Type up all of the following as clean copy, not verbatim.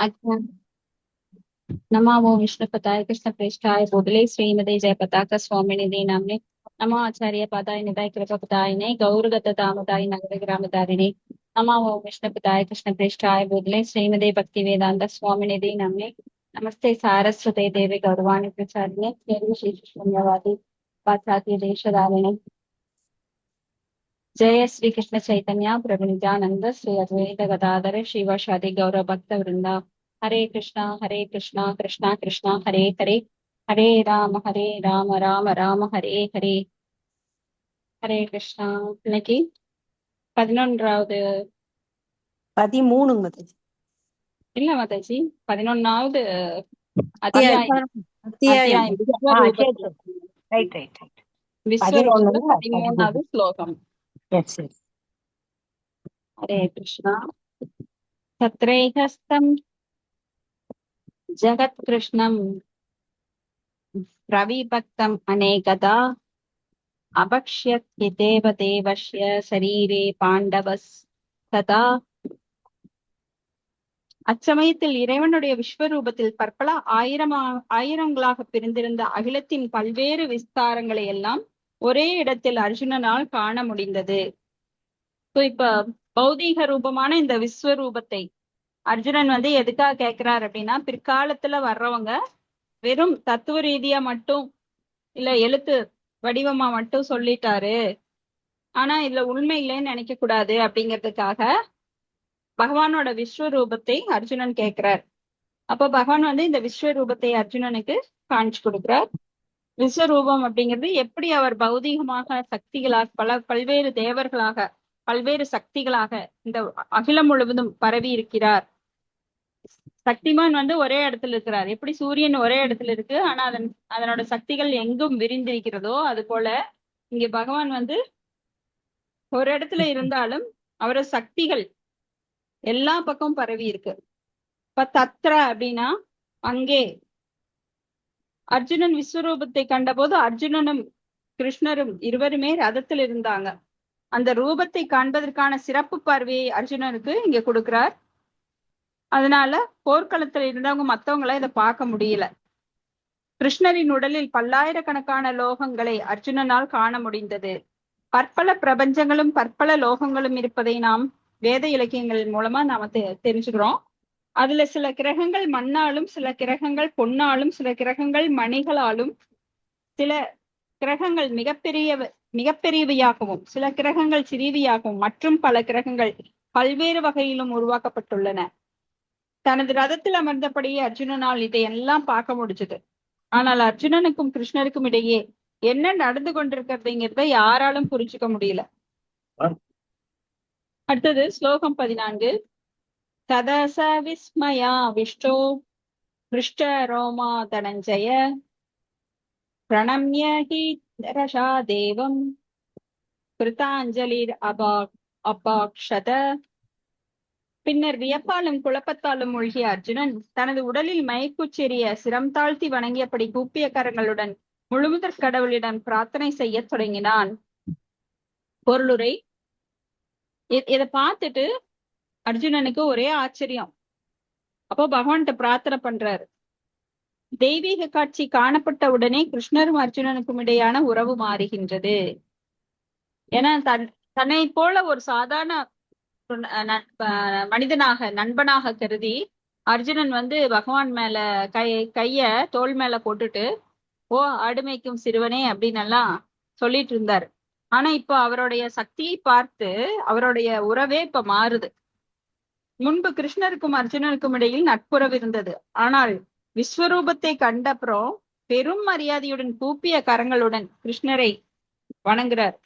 अच्छा। नमः ओं विष्णुपदाय कृष्णप्रेष्ठाय भूतले श्रीमते जयपताका स्वामिनिधि नाम्ने नमो आचार्य पादाय निधाय कृपपदायिने गौरगतदामदाय नगरग्रामदारिणे नमः ओं विष्णुपदाय कृष्णप्रेष्ठाय भूतले श्रीमते भक्तिवेदांत स्वामिनिधि नाम्ने नमस्ते सारस्वते देवे गौरवाणी प्रचारिणे निर्विशेषशून्यवादी पाश्चात्य देशधारिणे जय श्री कृष्ण चैतन्य प्रभु नित्यानंद श्री अद्वैत गदाधर शिवाशादि गौरव भक्त वृंदा हरे कृष्णा कृष्णा कृष्णा हरे हरे हरे राम राम राम हरे हरे हरे कृष्णा இன்னைக்கு 11வது 13 மாதாஜி. இல்ல மாதாஜி 11வது அத்தியாயம். அத்தியாயம் அத்தியாயம். அத்தியாயம் சரி, விஸ்வரூபத்துல சரி. Right, right, right. விஸ்வரூபத்துல 11 13வது ஸ்லோகம். Yes, yes. ஹரே கிருஷ்ணா. தத்ரேகஸ்தம் ஜகத் கிருஷ்ணம் प्रविभक्तम् अनेकदा अभक्ष्यत्येव देवस्य शरीरे पाण्डवस्तदा. அச்சமயத்தில் இறைவனுடைய விஸ்வரூபத்தில் பற்பல ஆயிரங்களாக பிரிந்திருந்த அகிலத்தின் பல்வேறு விஸ்தாரங்களை எல்லாம் ஒரே இடத்தில் அர்ஜுனனால் காண முடிந்தது. இப்ப பௌதீக ரூபமான இந்த விஸ்வரூபத்தை அர்ஜுனன் எதுக்காக கேட்கிறார் அப்படின்னா, பிற்காலத்துல வர்றவங்க வெறும் தத்துவ ரீதியா மட்டும் இல்ல எழுத்து வடிவமா மட்டும் சொல்லிட்டாரு, ஆனா இதுல உண்மை இல்லைன்னு நினைக்க கூடாது அப்படிங்கிறதுக்காக பகவானோட விஸ்வரூபத்தை அர்ஜுனன் கேட்கிறார். அப்ப பகவான் இந்த விஸ்வரூபத்தை அர்ஜுனனுக்கு காணிச்சு கொடுக்கிறார். விஸ்வரூபம் அப்படிங்கிறது எப்படி அவர் பௌதீகமாக சக்திகளாக பல்வேறு தேவர்களாக பல்வேறு சக்திகளாக இந்த அகிலம் முழுவதும் பரவி இருக்கிறார். சக்திமான் ஒரே இடத்துல இருக்கிறார். எப்படி சூரியன் ஒரே இடத்துல இருக்கு, ஆனா அதனோட சக்திகள் எங்கும் விரிந்திருக்கிறதோ அது போல இங்க பகவான் ஒரு இடத்துல இருந்தாலும் அவரோட சக்திகள் எல்லா பக்கமும் பரவி இருக்கு. இப்ப தத்ர அப்படின்னா அங்கே. அர்ஜுனன் விஸ்வரூபத்தை கண்டபோது அர்ஜுனனும் கிருஷ்ணரும் இருவருமே ரதத்தில் இருந்தாங்க. அந்த ரூபத்தை காண்பதற்கான சிறப்பு பார்வையை அர்ஜுனனுக்கு இங்க கொடுக்கிறார். அதனால போர்க்களத்துல இருந்தவங்க மத்தவங்கள இதை பார்க்க முடியல. கிருஷ்ணரின் உடலில் பல்லாயிரக்கணக்கான லோகங்களை அர்ஜுனனால் காண முடிந்தது. பற்பல பிரபஞ்சங்களும் பற்பல லோகங்களும் இருப்பதை நாம் வேத இலக்கியங்களின் மூலமா நாம தெரிஞ்சுக்கிறோம். அதுல சில கிரகங்கள் மண்ணாலும், சில கிரகங்கள் பொன்னாலும், சில கிரகங்கள் மணிகளாலும், சில கிரகங்கள் மிகப்பெரியவையாகவும், சில கிரகங்கள் சிறியவையாகவும், மற்றும் பல கிரகங்கள் பல்வேறு வகையிலும் உருவாக்கப்பட்டுள்ளன. தனது ரதத்தில் அமர்ந்தபடியே அர்ஜுனனால் இதையெல்லாம் பார்க்க முடிஞ்சது. ஆனால் அர்ஜுனனுக்கும் கிருஷ்ணருக்கும் இடையே என்ன நடந்து கொண்டிருக்கிறதுங்கிறத யாராலும் புரிஞ்சுக்க முடியல. அடுத்தது ஸ்லோகம் 14. ததச விஸ்மயா விஷ்டோ ஹிருஷ்ட ரோமா தனஞ்சய பிரணம்ய ஹி ரஷா தேவம் கிருதாஞ்சலிர் அபாக்ஷத. பின்னர் வியப்பாலும் குழப்பத்தாலும் மூழ்கிய அர்ஜுனன் தனது உடலில் மயக்குச்செறிய சிரம் தாழ்த்தி வணங்கியபடி கூப்பிய கரங்களுடன் முழுமுதற் கடவுளிடம் பிரார்த்தனை செய்ய தொடங்கினான். பொருளுரை. இதை பார்த்துட்டு அர்ஜுனனுக்கு ஒரே ஆச்சரியம். அப்போ பகவான்கிட்ட பிரார்த்தனை பண்றாரு. தெய்வீக காட்சி காணப்பட்ட உடனே கிருஷ்ணரும் அர்ஜுனனுக்கும் இடையான உறவு மாறுகின்றது. ஏன்னா தன்னை போல ஒரு சாதாரண மனிதனாக நண்பனாக கருதி அர்ஜுனன் பகவான் மேல கைய தோள் மேல போட்டுட்டு, ஓ ஆடுமைக்கும் சிறுவனே அப்படின்னு எல்லாம் சொல்லிட்டு இருந்தாரு. ஆனா இப்ப அவருடைய சக்தியை பார்த்து அவருடைய உறவே இப்ப மாறுது. முன்பு கிருஷ்ணருக்கும் அர்ஜுனனுக்கும் இடையில் நட்புறவு இருந்தது. ஆனால் விஸ்வரூபத்தை கண்டப்புறம் பெரும் மரியாதையுடன் கூப்பிய கரங்களுடன் கிருஷ்ணரை வணங்குறார்,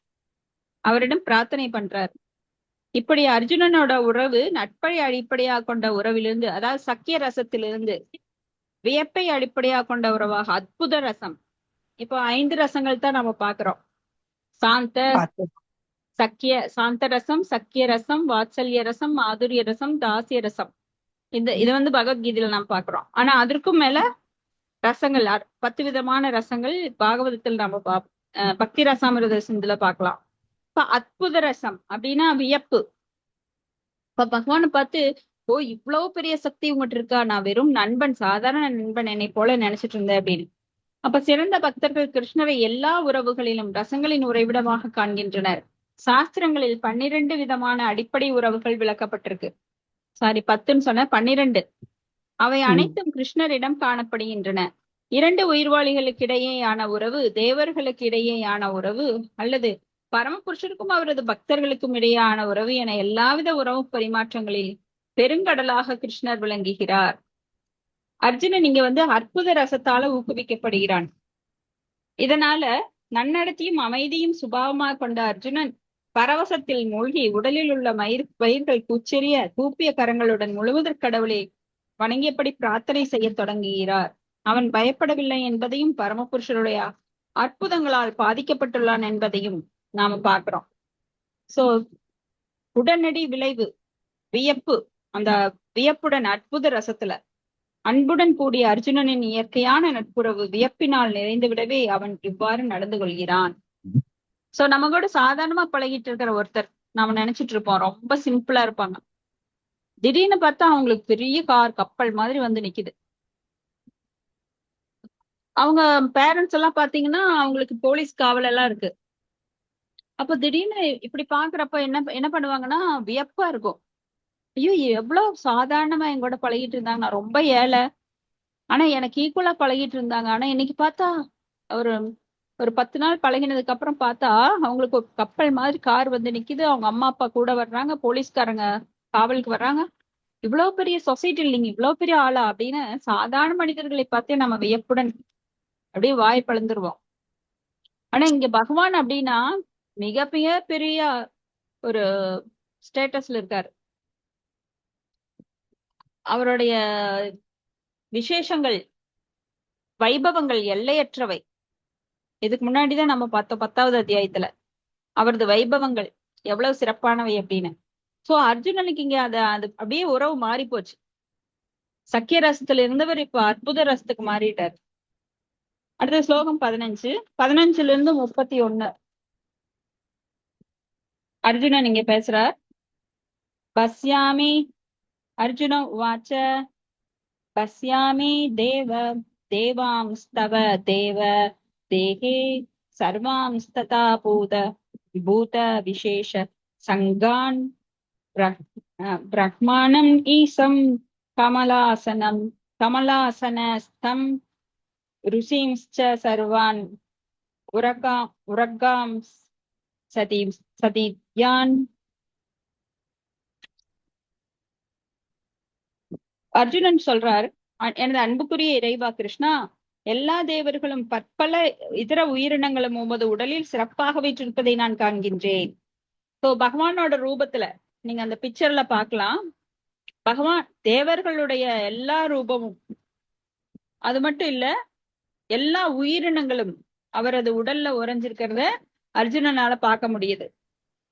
அவரிடம் பிரார்த்தனை பண்றார். இப்படி அர்ஜுனனோட உறவு நட்பை அடிப்படையாக கொண்ட உறவிலிருந்து, அதாவது சக்கிய ரசத்திலிருந்து வியப்பை அடிப்படையாக கொண்ட உறவாக அற்புத ரசம். இப்போ 5 ரசங்கள் தான் நம்ம பாக்குறோம். சாந்த ரசம், சக்கிய ரசம், வாத்சல்ய ரசம், மாதுரிய ரசம், தாசிய ரசம். இது பகவத்கீதையில நாம் பாக்குறோம். ஆனா அதற்கும் மேல ரசங்கள் 10 விதமான ரசங்கள் பாகவதத்தில் நம்ம பக்தி ரசாமிருத சிந்துல பாக்கலாம். இப்ப அற்புத ரசம் அப்படின்னா வியப்பு. இப்ப பகவானை பார்த்து ஓ இவ்வளவு பெரிய சக்தி உங்ககிட்ட இருக்கா, நான் வெறும் நண்பன், சாதாரண நண்பன், என்னை போல நினைச்சிட்டு இருந்தேன் அப்படின்னு. அப்ப சிறந்த பக்தர்கள் கிருஷ்ணரை எல்லா உறவுகளிலும் ரசங்களின் உறைவிடமாக காண்கின்றனர். சாஸ்திரங்களில் 12 விதமான அடிப்படை உறவுகள் விளக்கப்பட்டிருக்கு. சாரி 10ன்னு சொன்ன 12. அவை அனைத்தும் கிருஷ்ணரிடம் காணப்படுகின்றன. 2 உயிர்வாளிகளுக்கிடையேயான உறவு, தேவர்களுக்கு இடையேயான உறவு, அல்லது பரமபுருஷருக்கும் அவரது பக்தர்களுக்கும் இடையேயான உறவு என எல்லாவித உறவு பரிமாற்றங்களில் பெருங்கடலாக கிருஷ்ணர் விளங்குகிறார். அர்ஜுனன் இங்க அற்புத ரசத்தால ஊக்குவிக்கப்படுகிறான். இதனால நன்னடத்தையும் அமைதியும் சுபாவமாக கொண்ட அர்ஜுனன் பரவசத்தில் மூழ்கி உடலில் உள்ள வயிர்கள் கூச்செறிய கூப்பிய கரங்களுடன் முழுவதற் கடவுளை வணங்கியபடி பிரார்த்தனை செய்ய தொடங்குகிறார். அவன் பயப்படவில்லை என்பதையும் பரமபுருஷருடைய அற்புதங்களால் பாதிக்கப்பட்டுள்ளான் என்பதையும் நாம பார்க்கிறோம். சோ உடனடி விளைவு வியப்பு. அந்த வியப்புடன் அற்புத ரசத்துல அன்புடன் கூடிய அர்ஜுனனின் இயற்கையான நட்புறவு வியப்பினால் நிறைந்துவிடவே அவன் இவ்வாறு நடந்து கொள்கிறான். சோ நம்ம கூட சாதாரணமா பழகிட்டு இருக்கிற ஒருத்தர் நாம நினைச்சிட்டு இருப்போம் ரொம்ப சிம்பிளா இருப்பாங்க. திடீர்னு பார்த்தா அவங்களுக்கு பெரிய கார் கப்பல் மாதிரி வந்து நிக்குது. அவங்க பேரண்ட்ஸ் எல்லாம் பாத்தீங்கன்னா அவங்களுக்கு போலீஸ் காவல் எல்லாம் இருக்கு. அப்ப திடீர்னு இப்படி பாக்குறப்ப என்ன பண்ணுவாங்கன்னா வியப்பா இருக்கும். ஐயோ எவ்வளவு சாதாரணமா என் கூட பழகிட்டு இருந்தாங்க, நான் ரொம்ப ஏழை, ஆனா எனக்கு ஈக்குவலா பழகிட்டு இருந்தாங்க. ஆனா இன்னைக்கு பார்த்தா ஒரு ஒரு 10 நாள் பழகினதுக்கு அப்புறம் பார்த்தா அவங்களுக்கு ஒரு கப்பல் மாதிரி கார் வந்து நிக்குது, அவங்க அம்மா அப்பா கூட வர்றாங்க, போலீஸ்காரங்க காவலுக்கு வர்றாங்க. இவ்வளவு பெரிய சொசைட்டி இல்லைங்க, இவ்வளவு பெரிய ஆளா அப்படின்னு சாதாரண மனிதர்களை பார்த்தே நம்ம வியப்புடன் அப்படியே வாய் பழந்துருவோம். ஆனா இங்க பகவான் அப்படின்னா மிக மிக பெரிய ஒரு ஸ்டேட்டஸ்ல இருக்காரு. அவருடைய விசேஷங்கள் வைபவங்கள் எல்லையற்றவை. இதுக்கு முன்னாடிதான் நம்ம பார்த்தோம் 10வது அத்தியாயத்துல அவரது வைபவங்கள் எவ்வளவு சிறப்பானவை அப்படின்னு. சோ அர்ஜுனனுக்கு இங்க அது அப்படியே உறவு மாறி போச்சு. சக்கிய ரசத்துல இருந்தவர் இப்ப அற்புத ரசத்துக்கு மாறிட்டார். அடுத்த ஸ்லோகம் 15. 15ல இருந்து 31 அர்ஜுனன் இங்க பேசுறார். பஸ்யாமி அர்ஜுன உவாச்ச பஸ்யாமி தேவாம்ஸ்தவ தேவ தேகே சர்வாம்ஸ்ததா பூத விசேஷ சங்கான் பிரஹ்மாணம் ஈசம் கமலாசனஸ்தம் ருசிம்ச்ச சர்வான் உரகாம் சதித்யான். அர்ஜுனன் சொல்றார், எனது அன்புக்குரிய இறைவா கிருஷ்ணா, எல்லா தேவர்களும் பற்பல இதர உயிரினங்களும் உமது உடலில் சிறப்பாக வீற்றிருப்பதை நான் காண்கின்றேன். சோ பகவானோட ரூபத்துல நீங்க அந்த பிக்சர்ல பார்க்கலாம். பகவான் தேவர்களுடைய எல்லா ரூபமும், அது மட்டும் இல்ல எல்லா உயிரினங்களும் அவரது உடல்ல உறைஞ்சிருக்கிறத அர்ஜுனனால பார்க்க முடியுது.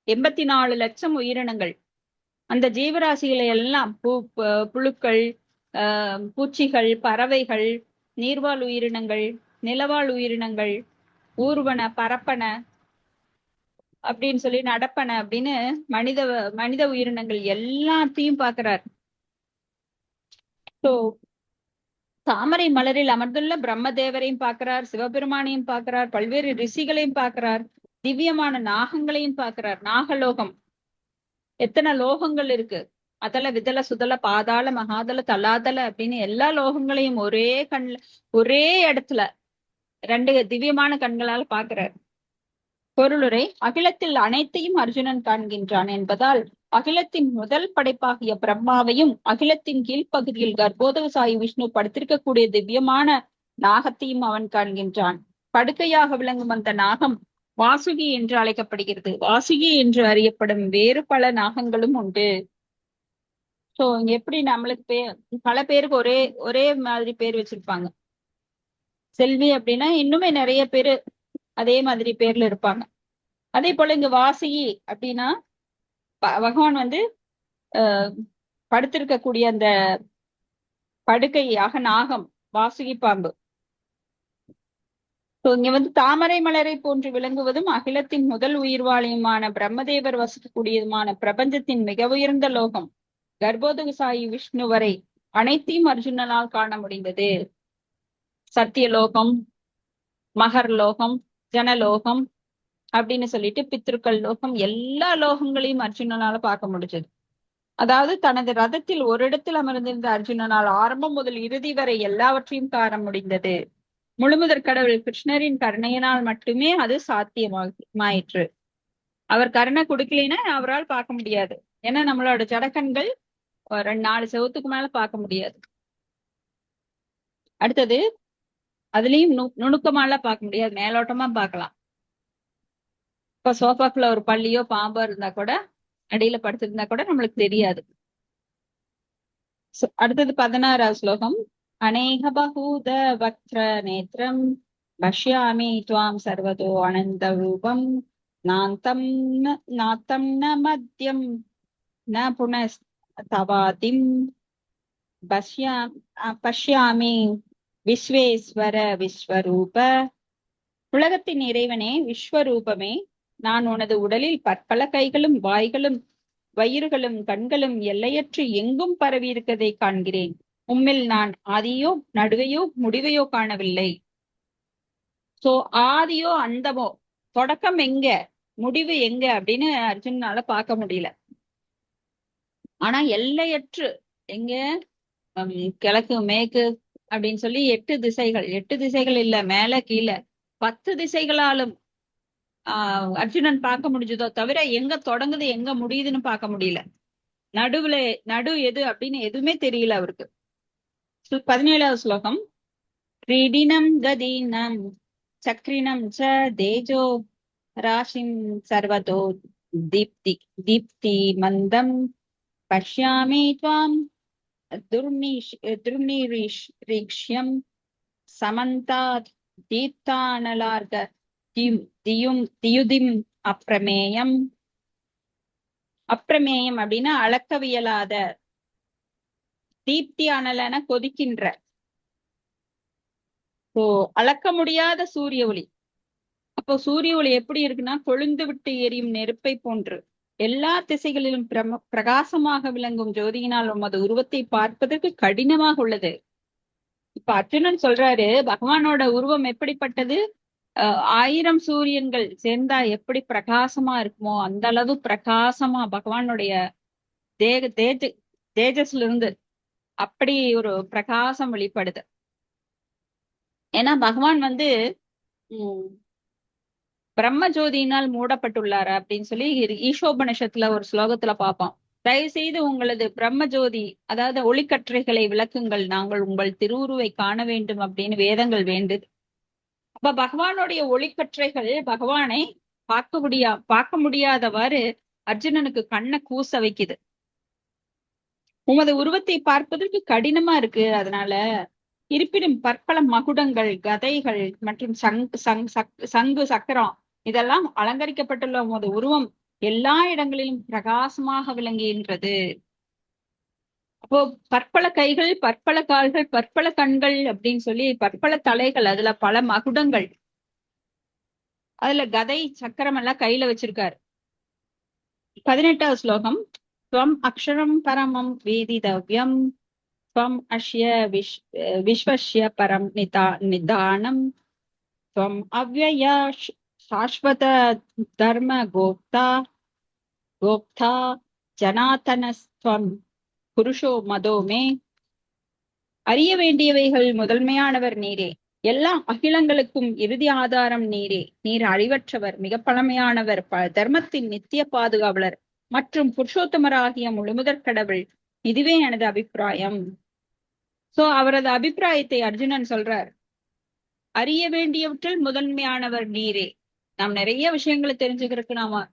84 லட்சம் உயிரினங்கள், அந்த ஜீவராசிகளை எல்லாம் புழுக்கள், பூச்சிகள், பறவைகள், நீர்வாழ் உயிரினங்கள், நிலவாழ் உயிரினங்கள், ஊர்வன, பரப்பன அப்படின்னு சொல்லி நடப்பன அப்படின்னு மனித உயிரினங்கள் எல்லாத்தையும் பார்க்கிறார். சோ தாமரை மலரில் அமர்ந்துள்ள பிரம்மதேவரையும் பார்க்கிறார், சிவபெருமானையும் பார்க்கிறார், பல்வேறு ரிஷிகளையும் பார்க்கிறார், திவ்யமான நாகங்களையும் பார்க்கிறார். நாகலோகம், எத்தனை லோகங்கள் இருக்கு, அதல விதல சுதல பாதாள மகாதல தலாதல அப்படின்னு எல்லா லோகங்களையும் ஒரே இடத்துல 2 திவ்யமான கண்களால் பார்க்கிறார். பொருளுரை: அகிலத்தில் அனைத்தையும் அர்ஜுனன் காண்கின்றான் என்பதால் அகிலத்தின் முதல் படைப்பாகிய பிரம்மாவையும் அகிலத்தின் கீழ்ப்பகுதியில் கர்ப்போதகசாயி விஷ்ணு படுத்திருக்கக்கூடிய திவ்யமான நாகத்தையும் அவன் காண்கின்றான். படுக்கையாக விளங்கும் அந்த நாகம் வாசுகி என்று அழைக்கப்படுகிறது. வாசுகி என்று அறியப்படும் வேறு பல நாகங்களும் உண்டு. சோ எப்படி நம்மளுக்கு பல பேருக்கு ஒரே மாதிரி பேர் வச்சிருப்பாங்க. செல்வி அப்படின்னா இன்னுமே நிறைய பேரு அதே மாதிரி பேர்ல இருப்பாங்க. அதே போல இங்க வாசுகி அப்படின்னா பகவான் படுத்திருக்கக்கூடிய அந்த படுக்கையாக நாகம், வாசுகி பாம்பு. இங்க தாமரை மலரை போன்று விளங்குவதும் அகிலத்தின் முதல் உயிர்வாளியுமான பிரம்மதேவர் வசிக்கக்கூடியதுமான பிரபஞ்சத்தின் மிக உயர்ந்த லோகம் கர்ப்போதகசாயி விஷ்ணு வரை அனைத்தையும் அர்ஜுனனால் காண முடிந்தது. சத்தியலோகம், மகர்லோகம், ஜனலோகம் அப்படின்னு சொல்லிட்டு பித்ருக்கள் லோகம், எல்லா லோகங்களையும் அர்ஜுனனால பார்க்க முடிஞ்சது. அதாவது தனது ரதத்தில் ஒரு இடத்தில் அமர்ந்திருந்த அர்ஜுனனால் ஆரம்பம் முதல் இறுதி வரை எல்லாவற்றையும் காண முடிந்தது. முழுமுதற் கடவுள் கிருஷ்ணரின் கருணையினால் மட்டுமே அது சாத்தியமாயிற்று. அவர் கருணை கொடுக்கலைன்னா அவரால் பார்க்க முடியாது. ஏன்னா நம்மளோட ஜடக்கண்கள் 4 செவத்துக்கு மேல பார்க்க முடியாது. அடுத்தது அதுலயும் நுணுக்கமாலாம் பார்க்க முடியாது, மேலோட்டமா பார்க்கலாம். இப்ப சோஃபாக்குள்ள ஒரு பள்ளியோ பாம்போ இருந்தா கூட, அடியில படுத்திருந்தா கூட நம்மளுக்கு தெரியாது. அடுத்தது 16வது ஸ்லோகம். அநேக பகூத வக்ர நேத்ரம் பஷ்யாமி துவாம் சர்வதோ அனந்த ரூபம் நாந்தம் ந மத்யம் ந புனஸ்தவாதிம் பஷ்யாமி விஸ்வேஸ்வர விஸ்வரூப. உலகத்தின் இறைவனே, விஸ்வரூபமே, நான் உனது உடலில் பற்பல கைகளும் வாய்களும் வயிறுகளும் கண்களும் எல்லையற்று எங்கும் பரவி இருக்கதை காண்கிறேன். உம்மில் நான் ஆதியோ நடுவையோ முடிவையோ காணவில்லை. சோ ஆதியோ அந்தமோ, தொடக்கம் எங்க முடிவு எங்க அப்படின்னு அர்ஜுனால பார்க்க முடியல. ஆனா எல்லையற்று எங்க, கிழக்கு மேற்கு அப்படின்னு சொல்லி 8 திசைகள், 8 திசைகள் இல்ல, மேல கீழே 10 திசைகளாலும் அர்ஜுனன் பார்க்க முடிஞ்சதோ தவிர எங்க தொடங்குது எங்க முடியுதுன்னு பார்க்க முடியல. நடு எது அப்படின்னு எதுவுமே தெரியல அவருக்கு. 17வது ஸ்லோகம். கிரீடினம் கதீனம் சக்ரினம் ச தேஜோ ராசிம் சர்வதோ தீப்தி மந்தம் பஷ்யாமி துவாம் துர்நிரீக்ஷ்யம் சமந்தாத் தீப்தானலார்க தியுதிம் அப்பிரமேயம். அப்பிரமேயம் அப்படின்னா அளக்கவியலாத, தீப்தி அனலன கொதிக்கின்ற, அளக்க முடியாத சூரிய ஒளி. அப்போ சூரிய ஒளி எப்படி இருக்குன்னா, கொழுந்து விட்டு எரியும் நெருப்பை போன்று எல்லா திசைகளிலும் பிரகாசமாக விளங்கும் ஜோதியினால் உமது உருவத்தை பார்ப்பதற்கு கடினமாக உள்ளது. இப்ப அர்ஜுனன் சொல்றாரு, பகவானோட உருவம் எப்படிப்பட்டது, 1000 சூரியன்கள் சேர்ந்தா எப்படி பிரகாசமா இருக்குமோ அந்த அளவு பிரகாசமா பகவானுடைய தேஜஸ்ல இருந்து அப்படி ஒரு பிரகாசம் வெளிப்படுது. ஏன்னா பகவான் பிரம்ம ஜோதியினால் மூடப்பட்டுள்ளாரு அப்படின்னு சொல்லி ஈஷோபனிஷத்துல ஒரு ஸ்லோகத்துல பார்ப்போம். தயவு செய்து உங்களது பிரம்ம ஜோதி, அதாவது ஒளிக்கற்றைகளை விளக்குங்கள், நாங்கள் உங்கள் திருவுருவை காண வேண்டும் அப்படின்னு வேதங்கள் வேண்டுது. அப்ப பகவானுடைய ஒளிக்கற்றைகள் பகவானை பார்க்க முடியாதவாறு அர்ஜுனனுக்கு கண்ணை கூச வைக்குது. உமது உருவத்தை பார்ப்பதற்கு கடினமா இருக்கு. அதனால இருப்பினும் பற்பல மகுடங்கள், கதைகள் மற்றும் சங்கு சக்கரம் இதெல்லாம் அலங்கரிக்கப்பட்டுள்ள உமது உருவம் எல்லா இடங்களிலும் பிரகாசமாக விளங்குகின்றது. அப்போ பற்பல கைகள், பற்பல கால்கள், பற்பல கண்கள் அப்படின்னு சொல்லி பற்பல தலைகள், அதுல பல மகுடங்கள், அதுல கதை சக்கரம் எல்லாம் கையில வச்சிருக்காரு. 18வது ஸ்லோகம். ஸ்வம் அக்ஷரம் பரமம் வேதிதவ்யம் ஸ்வம் அஷ்ய விஸ்வஸ்ய பரம் நிதானம் ஸ்வம் அவ்யய சாஸ்வத தர்ம கோப்தா ஜனாதனஸ்வம் புருஷோ மதோமே. அறிய வேண்டியவைகள் முதன்மையானவர் நீரே, எல்லா அகிலங்களுக்கும் இறுதி ஆதாரம் நீரே. நீர் அழிவற்றவர், மிக பழமையானவர், தர்மத்தின் நித்திய பாதுகாவலர் மற்றும் புருஷோத்தமராகிய முழுமுதற் கடவுள். இதுவே எனது அபிப்பிராயம். சோ அவரது அபிப்பிராயத்தை அர்ஜுனன் சொல்றார். அறிய வேண்டியவற்றில் முதன்மையானவர் நீரே. நாம் நிறைய விஷயங்களை தெரிஞ்சுக்கிறதுக்கு நாம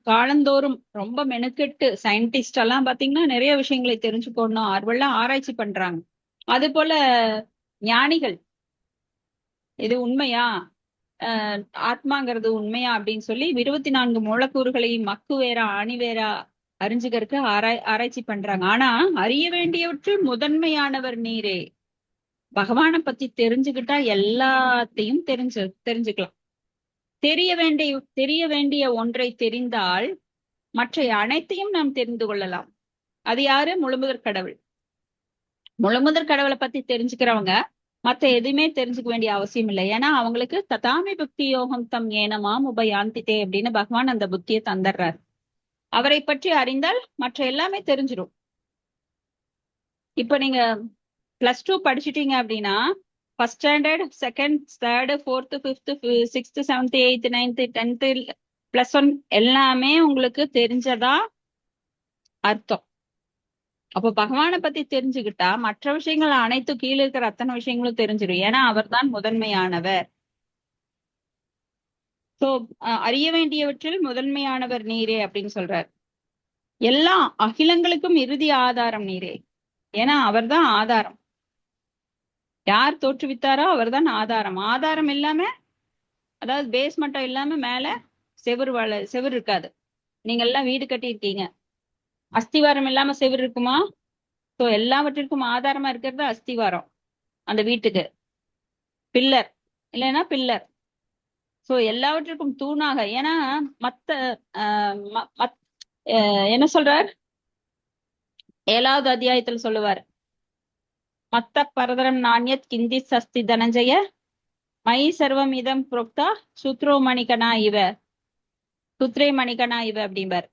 காலந்தோறும் ரொம்ப மெனுக்கெட்டு சயின்டிஸ்ட் எல்லாம் பாத்தீங்கன்னா நிறைய விஷயங்களை தெரிஞ்சுக்கணும், ஆர்வெல்லாம் ஆராய்ச்சி பண்றாங்க. அது போல ஞானிகள், இது உண்மையா, ஆத்மாங்கிறது உண்மையா அப்படின்னு சொல்லி 24 மூலக்கூறுகளையும் மக்கு வேறா ஆணி வேறா அறிஞ்சுக்கிறதுக்கு ஆராய்ச்சி பண்றாங்க. ஆனா அறிய வேண்டியவற்றில் முதன்மையானவர் நீரே. பகவானை பத்தி தெரிஞ்சுக்கிட்டா எல்லாத்தையும் தெரிஞ்சுக்கலாம். தெரிய வேண்டிய ஒன்றை தெரிந்தால் மற்ற அனைத்தையும் நாம் தெரிந்து கொள்ளலாம். அது யாரு? முழுமுதற் கடவுள். முழுமுதற் கடவுளை பத்தி தெரிஞ்சுக்கிறவங்க மத்த எதுவுமே தெரிஞ்சுக்க வேண்டிய அவசியம் இல்லை. ஏன்னா அவங்களுக்கு ததாமி புக்தி யோகம் தம் ஏனமாம் உபயாந்திதே அப்படின்னு பகவான் அந்த புத்தியை தந்துடுறாரு. அவரை பற்றி அறிந்தால் மற்ற எல்லாமே தெரிஞ்சிடும். இப்ப நீங்க +2 படிச்சுட்டீங்க அப்படின்னா first standard, second, third, fourth, fifth, sixth, seventh, eighth, ninth, tenth, +1 எல்லாமே உங்களுக்கு தெரிஞ்சதா அர்த்தம். அப்போ பகவானை பத்தி தெரிஞ்சுக்கிட்டா மற்ற விஷயங்கள் அனைத்தும் கீழே இருக்கிற அத்தனை விஷயங்களும் தெரிஞ்சிடும். ஏன்னா அவர் தான் முதன்மையானவர். சோ அறிய வேண்டியவற்றில் முதன்மையானவர் நீரே அப்படின்னு சொல்றார். எல்லா அகிலங்களுக்கும் இறுதி ஆதாரம் நீரே. ஏன்னா அவர்தான் ஆதாரம். யார் தோற்றுவித்தாரோ அவர்தான் ஆதாரம். ஆதாரம் இல்லாம, அதாவது பேஸ் மட்டும் இல்லாம மேல செவுரு இருக்காது. நீங்க எல்லாம் வீடு கட்டியிருக்கீங்க, அஸ்திவாரம் இல்லாம செவுரு இருக்குமா? சோ எல்லாவற்றிற்கும் ஆதாரமா இருக்கிறது அஸ்திவாரம், அந்த வீட்டுக்கு பில்லர் இல்லைன்னா பில்லர். சோ எல்லாவற்றிற்கும் தூணாக. ஏன்னா மத்த என்ன சொல்றார் 7வது அத்தியாயத்துல சொல்லுவார், மத்த பரதரம் நாண்யத் கிந்தித் சஸ்தி தனஞ்சய மயி சர்வம் இதம் புரோக்தா சூத்ரோ மணிகனா இவ சுத்ரே மணிகனா இவ அப்படிம்பார்.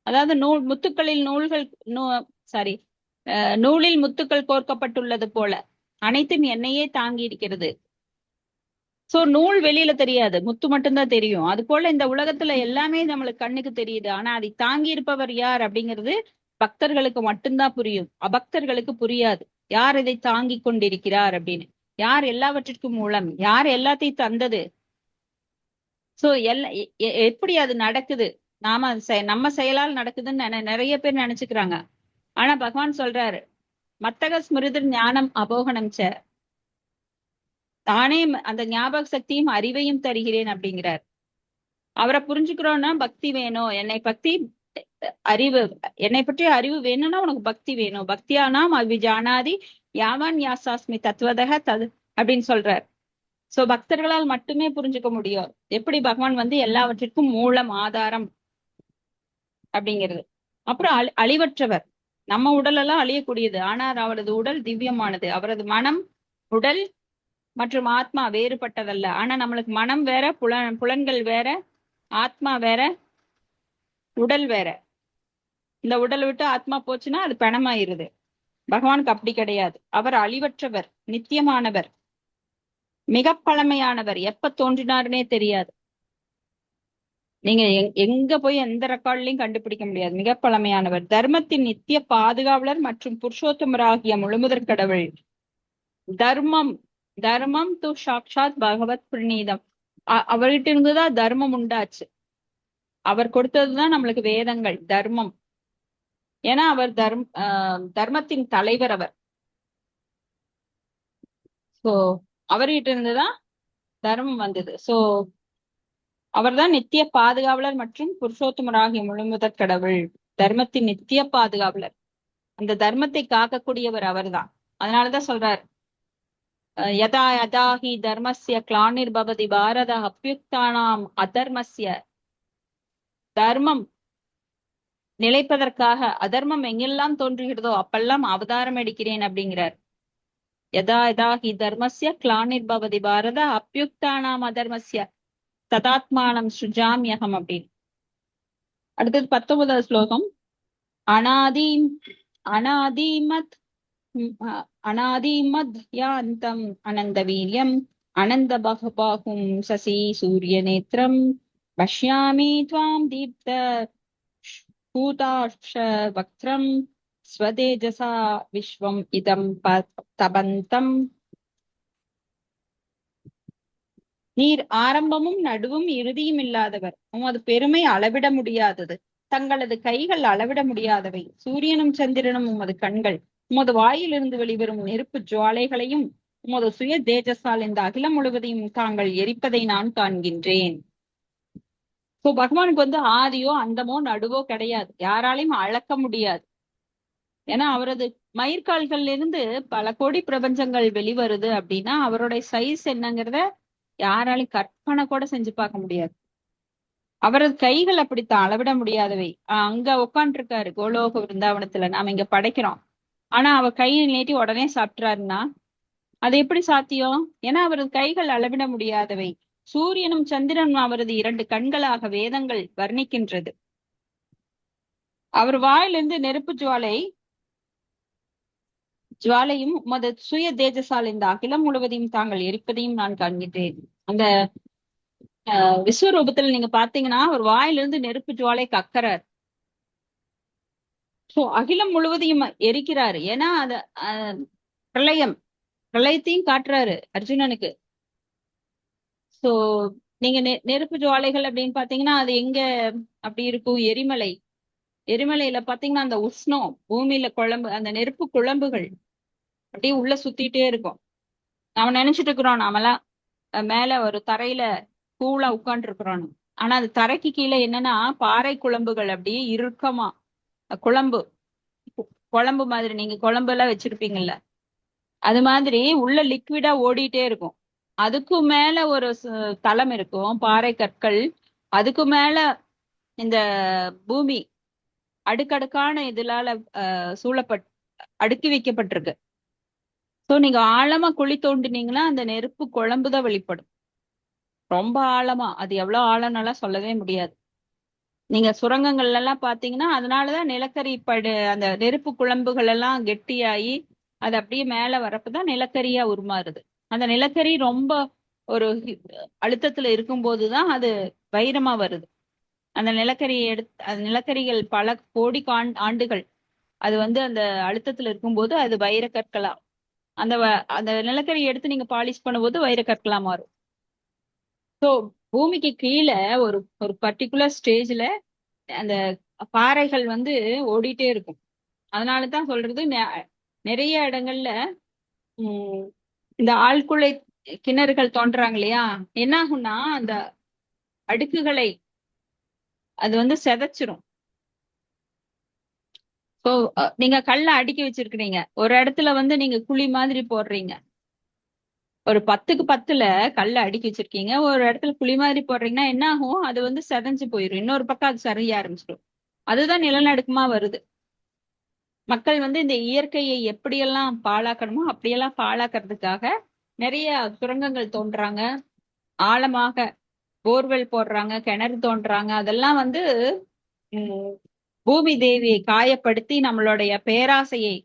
அதாவது முத்துக்களில் நூலில் முத்துக்கள் கோர்க்கப்பட்டுள்ளது போல அனைத்தும் என்னையே தாங்கி இருக்கிறது. சோ நூல் வெளியில தெரியாது, முத்து மட்டும்தான் தெரியும். அது போல இந்த உலகத்துல எல்லாமே நம்மளுக்கு கண்ணுக்கு தெரியுது. ஆனா அதை தாங்கி இருப்பவர் யார் அப்படிங்கிறது பக்தர்களுக்கு மட்டும்தான் புரியும், அபக்தர்களுக்கு புரியாது. யார் இதை தாங்கி கொண்டிருக்கிறார் அப்படின்னு, யார் எல்லாவற்றிற்கும் மூலம், யார் எல்லாத்தையும் தந்தது. சோ எப்படி அது நடக்குது? நம்ம செயலால் நடக்குதுன்னு நிறைய பேர் நினைச்சுக்கிறாங்க. ஆனா பகவான் சொல்றாரு, மத்தக ஸ்மிருதி ஞானம் அபோகனம் ச, தானே அந்த ஞாபக சக்தியும் அறிவையும் தருகிறேன் அப்படிங்கிறார். அவரை புரிஞ்சுக்கிறோம்னா பக்தி வேணும். என்னை பற்றி அறிவு வேணும்னா உனக்கு பக்தி வேணும். பக்தியானாம் அவிஜானாதி யாவான் யாசாஸ்மி தத்துவதக தது அப்படின்னு சொல்றார். சோ பக்தர்களால் மட்டுமே புரிஞ்சுக்க முடியும் எப்படி பகவான் எல்லாவற்றிற்கும் மூலம், ஆதாரம் அப்படிங்கிறது. அப்புறம் அழிவற்றவர். நம்ம உடல் எல்லாம் அழியக்கூடியது, ஆனால் அவரது உடல் திவ்யமானது. அவரது மனம், உடல் மற்றும் ஆத்மா வேறுபட்டதல்ல. ஆனா நம்மளுக்கு மனம் வேற, புலன்கள் வேற, ஆத்மா வேற, உடல் வேற. இந்த உடல் விட்டு ஆத்மா போச்சுன்னா அது பிணமாயிருது. பகவானுக்கு அப்படி கிடையாது. அவர் அழிவற்றவர், நித்தியமானவர், மிக பழமையானவர். எப்ப தோன்றினாருன்னே தெரியாது. நீங்க எங்க போய் எந்த ரெக்கார்ட்லயும் கண்டுபிடிக்க முடியாது. மிக பழமையானவர், தர்மத்தின் நித்திய பாதுகாவலர் மற்றும் புருஷோத்தமராகிய முழுமுதற் கடவுள். தர்மம் து சாக்ஷாத் பகவத் பிரணீதம். அவர்கிட்ட இருந்துதான் தர்மம் உண்டாச்சு. அவர் கொடுத்ததுதான் நம்மளுக்கு வேதங்கள், தர்மம். ஏன்னா அவர் தர்மத்தின் தலைவர் அவர். சோ அவர்கிட்ட இருந்துதான் தர்மம் வந்தது. சோ அவர்தான் நித்திய பாதுகாவலர் மற்றும் புருஷோத்தமராகிய முழுமுதற் கடவுள், தர்மத்தின் நித்திய பாதுகாவலர். அந்த தர்மத்தை காக்கக்கூடியவர் அவர்தான். அதனாலதான் சொல்றார், யதா யதா ஹி தர்மஸ்ய கிளானிர்பவதி பாரத அப்யுக்தானாம் அதர்மஸ்ய. தர்மம் நிலைப்பதற்காக அதர்மம் எங்கெல்லாம் தோன்றுகிறதோ அப்பெல்லாம் அவதாரம் எடுக்கிறேன் அப்படிங்கிறார். யதா யதா ஹி தர்மஸ்ய கிளானிர்பவதி பாரத அப்யுக்தானாம் அதர்மஸ்ய ததாத்மானம் சுஜாமியகம் அப்படின்னு. அடுத்தது 19வது ஸ்லோகம். அநாதிமத் யாந்தம் அனந்த வீரியம் அனந்த பகபாகும் சசி சூரிய நேத்திரம் பஷ்யாமி துவாம் தீப்த பூதாக்ஷ வக்திரம் ஸ்வதேஜசா விஸ்வம் இதம் தபந்தம். நீர் ஆரம்பமும் நடுவும் இறுதியும் இல்லாதவர். உமது பெருமை அளவிட முடியாதது. தங்களது கைகள் அளவிட முடியாதவை. சூரியனும் சந்திரனும் உமது கண்கள். உமது வாயிலிருந்து வெளிவரும் நெருப்பு ஜுவாலைகளையும் உமது சுய தேஜஸால் இந்த அகிலம் முழுவதையும் தாங்கள் எரிப்பதை நான் காண்கின்றேன். சோ பகவானுக்கு ஆதியோ அந்தமோ நடுவோ கிடையாது. யாராலையும் அளக்க முடியாது. ஏன்னா அவரது மயிர்கால்கள்ல இருந்து பல கோடி பிரபஞ்சங்கள் வெளிவருது அப்படின்னா அவருடைய சைஸ் என்னங்கிறத யாராலையும் கற்பனை கூட செஞ்சு பார்க்க முடியாது. அவரது கைகள் அப்படித்தான், அளவிட முடியாதவை. அங்க உட்காந்துருக்காரு கோலோக விருந்தாவனத்துல, நாம இங்க படைக்கிறோம். ஆனா அவர் கையை நீட்டி உடனே சாப்பிட்டுறாருன்னா அது எப்படி சாத்தியம்? ஏன்னா அவரது கைகள் அளவிட முடியாதவை. சூரியனும் சந்திரனும் அவரது 2 கண்களாக வேதங்கள் வர்ணிக்கின்றது. அவர் வாயிலிருந்து நெருப்பு ஜுவாலையும் உமது சுய தேஜசால் இந்த அகிலம் முழுவதையும் தாங்கள் எரிப்பதையும் நான் காண்கின்றேன். அந்த விஸ்வரூபத்துல நீங்க பாத்தீங்கன்னா அவர் வாயிலிருந்து நெருப்பு ஜுவாலை கக்கறார். சோ அகிலம் முழுவதையும் எரிக்கிறாரு. ஏன்னா அத பிரளயம் பிரளயத்தையும் காட்டுறாரு அர்ஜுனனுக்கு. சோ நீங்க நெருப்பு ஜுவாலைகள் அப்படின்னு பாத்தீங்கன்னா அது எங்க அப்படி இருக்கும்? எரிமலை. எரிமலையில பாத்தீங்கன்னா அந்த உஷ்ணம், பூமியில குழம்பு, அந்த நெருப்பு குழம்புகள் அப்படியே உள்ள சுத்திட்டே இருக்கும். நாம நினைச்சிட்டு இருக்கிறோம் நாமெல்லாம் மேல ஒரு தரையில கூலா உட்கார்ந்து இருக்கிறோம். ஆனா அது தரைக்கு கீழே என்னன்னா பாறை குழம்புகள் அப்படியே இறுக்கமா, குழம்பு குழம்பு மாதிரி, நீங்க குழம்பு எல்லாம் வச்சிருப்பீங்கல்ல, அது மாதிரி உள்ள லிக்விடா ஓடிட்டே இருக்கும். அதுக்கு மேல ஒரு தளம் இருக்கும், பாறை கற்கள். அதுக்கு மேல இந்த பூமி அடுக்கடுக்கான இதனால சூழப்பட் அடுக்கி வைக்கப்பட்டிருக்கு. சோ நீங்க ஆழமா குழி தோண்டினீங்கன்னா அந்த நெருப்பு குழம்புதான் வெளிப்படும். ரொம்ப ஆழமா, அது எவ்வளவு ஆழம்னாலாம் சொல்லவே முடியாது. நீங்க சுரங்கங்கள்ல எல்லாம் பாத்தீங்கன்னா அதனாலதான் நிலக்கரி அந்த நெருப்பு குழம்புகள் எல்லாம் கெட்டியாகி அது அப்படியே மேல வரப்பதான் நிலக்கரியா உருமாறுது. அந்த நிலக்கரி ரொம்ப ஒரு அழுத்தத்துல இருக்கும் போதுதான் அது வைரமா வருது. அந்த நிலக்கரியை அந்த நிலக்கரிகள் பல கோடி ஆண்டுகள் அது அந்த அழுத்தத்துல இருக்கும்போது அது வைர கற்களா, அந்த நிலக்கரியை எடுத்து நீங்க பாலிஷ் பண்ணும்போது வைர கற்களா மாறும். ஸோ பூமிக்கு கீழே ஒரு ஒரு பர்டிகுலர் ஸ்டேஜ்ல அந்த பாறைகள் ஓடிட்டே இருக்கும். அதனாலதான் சொல்றது நிறைய இடங்கள்ல இந்த ஆழ்குழை கிணறுகள் தோன்றாங்க இல்லையா, என்ன ஆகும்னா அந்த அடுக்குகளை அது செதைச்சிரும். ஸோ நீங்க கல்ல அடுக்கி வச்சிருக்கிறீங்க, ஒரு இடத்துல நீங்க குழி மாதிரி போடுறீங்க, ஒரு 10க்கு 10ல கல்ல அடுக்கி வச்சிருக்கீங்க, ஒரு இடத்துல குழி மாதிரி போடுறீங்கன்னா என்ன ஆகும்? அது செதஞ்சு போயிடும், இன்னொரு பக்கம் அது சரிய ஆரம்பிச்சிடும். அதுதான் நிலநடுக்கமா வருது. மக்கள் இந்த இயற்கையை எப்படியெல்லாம் பாழாக்கணுமோ அப்படியெல்லாம் பாழாக்கிறதுக்காக நிறைய சுரங்கங்கள் தோன்றாங்க, ஆழமாக போர்வெல் போடுறாங்க, கிணறு தோன்றாங்க. அதெல்லாம் உம் பூமி தேவியை காயப்படுத்தி நம்மளுடைய பேராசையை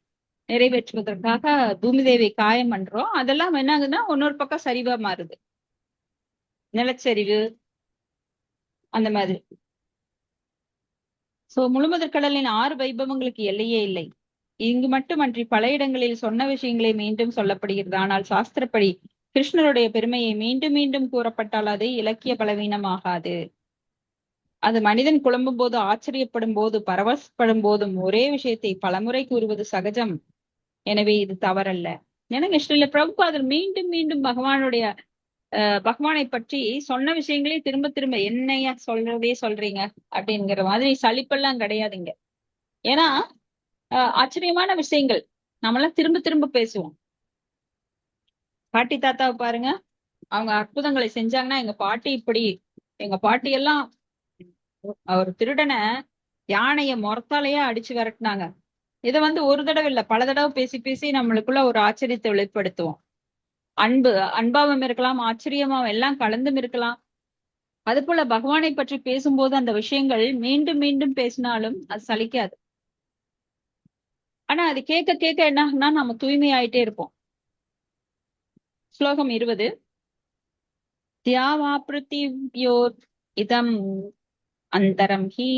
நிறைவேற்றுவதற்காக பூமி தேவியை காயம் பண்றோம். அதெல்லாம் என்ன ஆகுதுன்னா இன்னொரு பக்கம் சரிவா மாறுது, நிலச்சரிவு அந்த மாதிரி. சோ முழுமுதற் கடலின் 6 வைபவங்களுக்கு எல்லையே இல்லை. இங்கு மட்டுமன்றி பல இடங்களில் சொன்ன விஷயங்களை மீண்டும் சொல்லப்படுகிறது. ஆனால் சாஸ்திரப்படி கிருஷ்ணருடைய பெருமையை மீண்டும் மீண்டும் கூறப்பட்டால் அது இலக்கிய பலவீனமாகாது. அது மனிதன் குழம்பும் போது, ஆச்சரியப்படும் போது, பரவசப்படும் போதும் ஒரே விஷயத்தை பலமுறை கூறுவது சகஜம். எனவே இது தவறல்ல. எனக்கு ஸ்ரீல பிரபுபாதர் மீண்டும் மீண்டும் பகவானை பற்றி சொன்ன விஷயங்களே திரும்ப திரும்ப என்னையா சொல்றீங்க அப்படிங்கிற மாதிரி சலிப்பெல்லாம் கிடையாதுங்க. ஏன்னா ஆச்சரியமான விஷயங்கள் நம்மளாம் திரும்ப திரும்ப பேசுவோம். பாட்டி தாத்தாவை பாருங்க, அவங்க அற்புதங்களை செஞ்சாங்கன்னா எங்க பாட்டி இப்படி, எங்க பாட்டி எல்லாம் ஒரு திருடனை யானைய முறத்தாலேயே அடிச்சு விரட்டினாங்க. இதை ஒரு தடவை இல்ல பல தடவை பேசி பேசி நம்மளுக்குள்ள ஒரு ஆச்சரியத்தை வெளிப்படுத்துவோம். அன்பாவும் இருக்கலாம், ஆச்சரியமாவும் எல்லாம் கலந்தும் இருக்கலாம். அது போல பகவானை பற்றி பேசும்போது அந்த விஷயங்கள் மீண்டும் மீண்டும் பேசினாலும் அது சலிக்காது. ஆனா அது கேட்க கேட்க என்ன ஆகுனா நம்ம தூய்மையாயிட்டே இருப்போம். ஸ்லோகம் 20. தியாவாப்ருத்திவ்யோர் இதம் அந்தரம் ஹி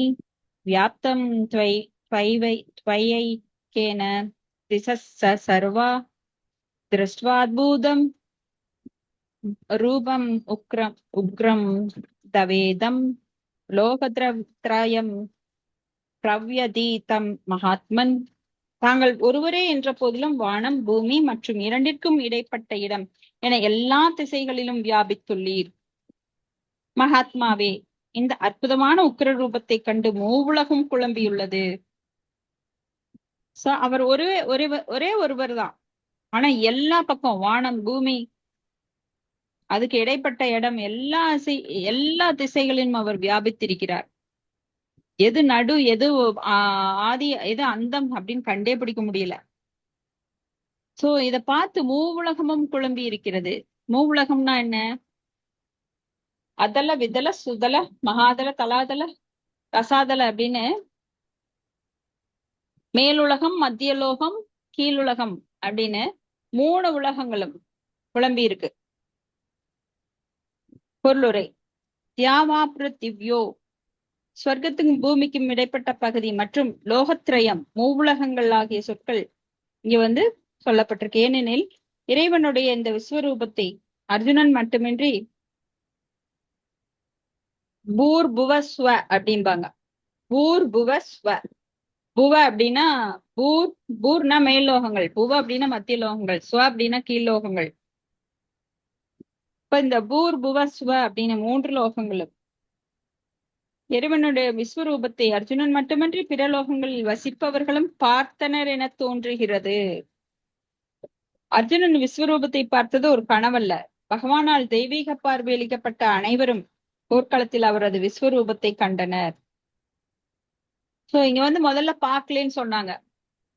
வியாப்தம் त्वयैकेन திசஸ்ஸ சர்வா திருஷ்ட்வாத்பூதம் ரூபம் உக்ரம் தவேதம் லோகத்ரயம் பிரவ்யதீதம் மகாத்மன். தாங்கள் ஒருவரே என்ற போதிலும் வானம், பூமி மற்றும் இரண்டிற்கும் இடைப்பட்ட இடம் என எல்லா திசைகளிலும் வியாபித்துள்ளீர். மகாத்மாவே, இந்த அற்புதமான உக்கிர ரூபத்தை கண்டு மூவுலகும் குழம்பியுள்ளது. அவர் ஒரே ஒருவர் தான். ஆனா எல்லா பக்கம் வானம், பூமி, அதுக்கு இடைப்பட்ட இடம் எல்லா திசைகளிலும் அவர் வியாபித்திருக்கிறார். எது நடு, எது ஆதி, எது அந்தம் அப்படின்னு கண்டே பிடிக்க முடியல. சோ இத பார்த்து மூவுலகமும் குழம்பி இருக்கிறது. மூவுலகம்னா என்ன? அதல, விதல, சுதல, மகாதல, தலாதல, ரசாதல அப்படின்னு மேலுலகம், மத்தியலோகம், கீழுலகம் அப்படின்னு 3 உலகங்களும் குழம்பி இருக்கு. பொருளுரை. தியாவா பிருத்திவ்யோ, சொர்க்கத்துக்கும் பூமிக்கும் இடைப்பட்ட பகுதி மற்றும் லோகத்ரயம், மூவுலகங்கள் ஆகிய சொற்கள் இங்க சொல்லப்பட்டிருக்கு. ஏனெனில் இறைவனுடைய இந்த விஸ்வரூபத்தை அர்ஜுனன் மட்டுமின்றி பூர் புவ ஸ்வ அப்படிம்பாங்க. பூர் புவ ஸ்வ. புவ அப்படின்னா பூர்னா மேல் லோகங்கள், புவ அப்படின்னா மத்திய லோகங்கள், ஸ்வ அப்படின்னா கீழ் லோகங்கள். இப்ப இந்த பூர் புவ ஸ்வ அப்படின்னு 3 லோகங்களும் இறைவனுடைய விஸ்வரூபத்தை அர்ஜுனன் மட்டுமன்றி பிற லோகங்களில் வசிப்பவர்களும் பார்த்தனர் என தோன்றுகிறது. அர்ஜுனன் விஸ்வரூபத்தை பார்த்தது ஒரு கனவல்ல. பகவானால் தெய்வீக பார்வையளிக்கப்பட்ட அனைவரும் போர்க்களத்தில் அவரது விஸ்வரூபத்தை கண்டனர். சோ இங்க முதல்ல பார்க்கலன்னு சொன்னாங்க.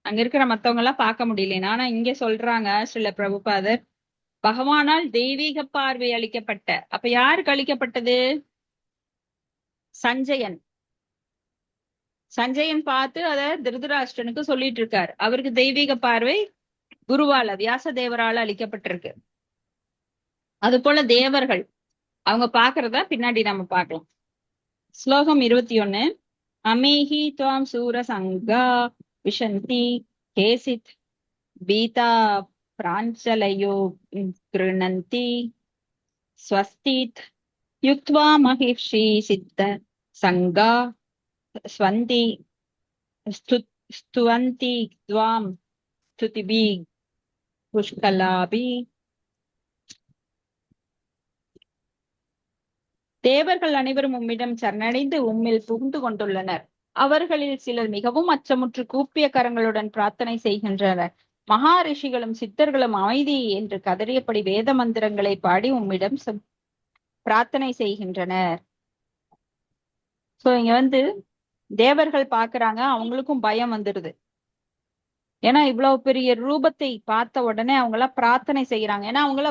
அங்க இருக்கிற மத்தவங்க எல்லாம் பார்க்க முடியலன்னு. ஆனா இங்க சொல்றாங்க ஸ்ரீல பிரபுபாதர், பகவானால் தெய்வீக பார்வை அளிக்கப்பட்ட. அப்ப யாருக்கு அளிக்கப்பட்டது? சஞ்சயன் பார்த்து அத திருதராஷ்டிரனுக்கு சொல்லிட்டு இருக்காரு. அவருக்கு தெய்வீக பார்வை குருவால, வியாச தேவரால அளிக்கப்பட்டிருக்கு. அது போல தேவர்கள் அவங்க பாக்குறத பின்னாடி நம்ம பார்க்கலாம். ஸ்லோகம் 21. அமேஹி துவாம் சூர சங்கா விஷந்தி கேசித் பீதா பிராஞ்சலயோ கிருணந்தி ஸ்வஸ்தித் யுக்த்வா மகிஷி சித்த சங்கா ஸ்வந்தி ஸ்துவந்தி துவாம் ஸ்துதிபி புஷ்கலாபி. தேவர்கள் அனைவரும் உம்மிடம் சரணடைந்து உம்மில் புகுந்து கொண்டுள்ளனர். அவர்களில் சிலர் மிகவும் அச்சமுற்று கூப்பிய கரங்களுடன் பிரார்த்தனை செய்கின்றனர். மகா ரிஷிகளும் சித்தர்களும் அமைதி என்று கதறியபடி வேத மந்திரங்களை பாடி உம்மிடம் பிரார்த்தனை செய்கின்றனர். சோ இங்க தேவர்கள் பாக்குறாங்க, அவங்களுக்கும் பயம் வந்துடுது. ஏன்னா இவ்வளவு பெரிய ரூபத்தை பார்த்த உடனே அவங்களாம் பிரார்த்தனை செய்யறாங்க. ஏன்னா அவங்கள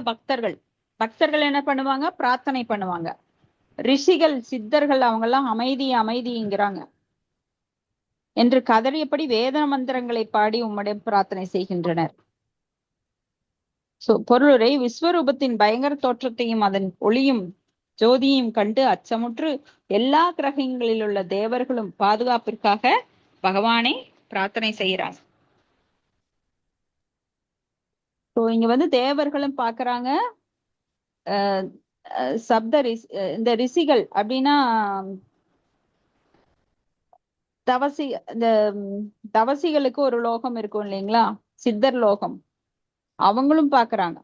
பக்தர்கள் என்ன பண்ணுவாங்க? பிரார்த்தனை பண்ணுவாங்க. ரிஷிகள், சித்தர்கள் அவங்கெல்லாம் அமைதிங்கிறாங்க என்று கதறியபடி வேத மந்திரங்களை பாடி உம்மிடம் பிரார்த்தனை செய்கின்றனர். பொருளுரை. விஸ்வரூபத்தின் பயங்கர தோற்றத்தையும் அதன் ஒளியும் ஜோதியையும் கண்டு அச்சமுற்று எல்லா கிரகங்களில் உள்ள தேவர்களும் பாதுகாப்பிற்காக பகவானை பிரார்த்தனை செய்யறாங்க. இங்க தேவர்களும் பாக்குறாங்க. இந்த ரிஷிகள் அப்படின்னா இந்த தவசிகளுக்கு ஒரு லோகம் இருக்கும் இல்லைங்களா, சித்தர் லோகம், அவங்களும் பாக்குறாங்க.